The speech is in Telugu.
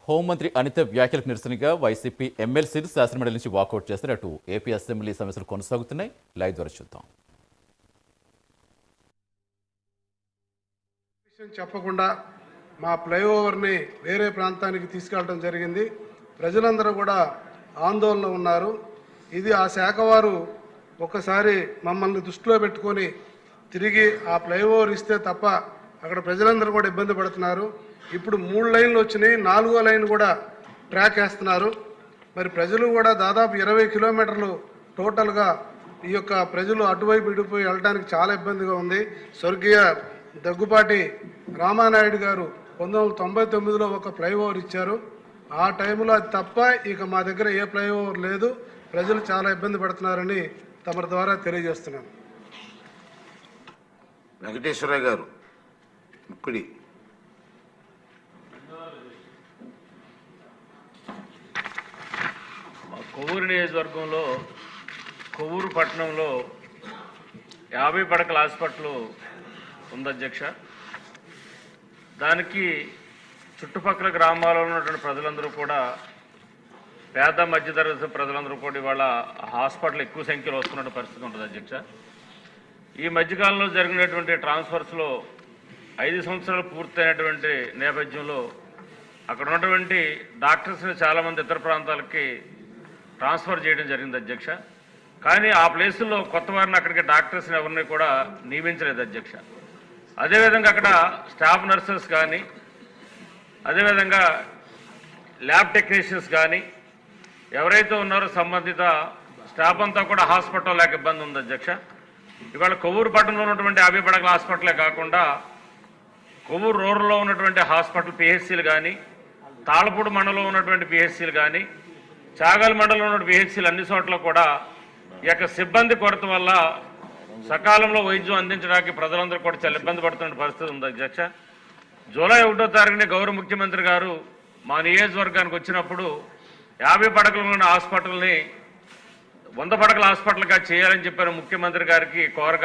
హోంమంత్రి అనిత వ్యాఖ్యలకు నిరసనగా వైసీపీ ఎమ్మెల్సీలు శాసనమండలి నుంచి వాకౌట్ చేస్తారు. అటు ఏపీ అసెంబ్లీ సమస్యలు కొనసాగుతున్నాయి. లైవ్ ద్వారా చూద్దాం. చెప్పకుండా మా ఫ్లైఓవర్ని వేరే ప్రాంతానికి తీసుకెళ్ళడం జరిగింది. ప్రజలందరూ కూడా ఆందోళన ఉన్నారు. ఇది ఆ శాఖ వారు ఒకసారి మమ్మల్ని దృష్టిలో పెట్టుకొని తిరిగి ఆ ఫ్లైఓవర్ ఇస్తే తప్ప అక్కడ ప్రజలందరూ కూడా ఇబ్బంది పడుతున్నారు. ఇప్పుడు 3 లైన్లు వచ్చినాయి, 4వ లైన్ కూడా ట్రాక్ వేస్తున్నారు. మరి ప్రజలు కూడా దాదాపు 20 కిలోమీటర్లు టోటల్గా ఈ యొక్క ప్రజలు అటువైపు ఇటుపోయి వెళ్ళడానికి చాలా ఇబ్బందిగా ఉంది. స్వర్గీయ దగ్గుపాటి రామానాయుడు గారు 1999లో ఒక ఫ్లైఓవర్ ఇచ్చారు. ఆ టైంలో అది తప్ప ఇక మా దగ్గర ఏ ఫ్లైఓవర్ లేదు. ప్రజలు చాలా ఇబ్బంది పడుతున్నారని తమ ద్వారా తెలియజేస్తున్నాను. వెంకటేశ్వరరావు గారు ముక్కుడి. కొవ్వూరు నియోజకవర్గంలో కొవ్వూరు పట్టణంలో 50 పడకల హాస్పిటల్ ఉంది అధ్యక్ష. దానికి చుట్టుపక్కల గ్రామాల్లో ఉన్నటువంటి ప్రజలందరూ కూడా, పేద మధ్యతరగతి ప్రజలందరూ కూడా ఇవాళ హాస్పిటల్ ఎక్కువ సంఖ్యలో వస్తున్న పరిస్థితి ఉంటుంది అధ్యక్ష. ఈ మధ్యకాలంలో జరిగినటువంటి ట్రాన్స్ఫర్స్లో 5 సంవత్సరాలు పూర్తయినటువంటి నేపథ్యంలో అక్కడ ఉన్నటువంటి డాక్టర్స్ని చాలామంది ఇతర ప్రాంతాలకి ట్రాన్స్ఫర్ చేయడం జరిగింది అధ్యక్ష. కానీ ఆ ప్లేసుల్లో కొత్త వారిని అక్కడికి డాక్టర్స్ని ఎవరిని కూడా నియమించలేదు అధ్యక్ష. అదేవిధంగా అక్కడ స్టాఫ్ నర్సెస్ కానీ, అదేవిధంగా ల్యాబ్ టెక్నీషియన్స్ కానీ ఎవరైతే ఉన్నారో సంబంధిత స్టాఫ్ అంతా కూడా హాస్పిటల్ లేక ఇబ్బంది ఉంది అధ్యక్ష. ఇవాళ కొవ్వూరు పట్టణంలో ఉన్నటువంటి 50 పడకల హాస్పిటలే కాకుండా కొవ్వూరు రూరల్లో ఉన్నటువంటి హాస్పిటల్ పిహెచ్సీలు కానీ, తాళపూడి మండలంలో ఉన్నటువంటి పిహెచ్సీలు కానీ, చాగల్ మండలంలో ఉన్న పిహెచ్సీలు అన్ని చోట్ల కూడా ఈ యొక్క సిబ్బంది కొరత వల్ల సకాలంలో వైద్యం అందించడానికి ప్రజలందరూ కూడా చాలా ఇబ్బంది పడుతున్న పరిస్థితి ఉంది అధ్యక్ష. జూలై 1వ తారీఖున గౌరవ ముఖ్యమంత్రి గారు మా నియోజకవర్గానికి వచ్చినప్పుడు 50 పడకలు ఉన్న హాస్పిటల్ని 100 పడకల హాస్పిటల్గా చేయాలని చెప్పిన ముఖ్యమంత్రి గారికి కోరగా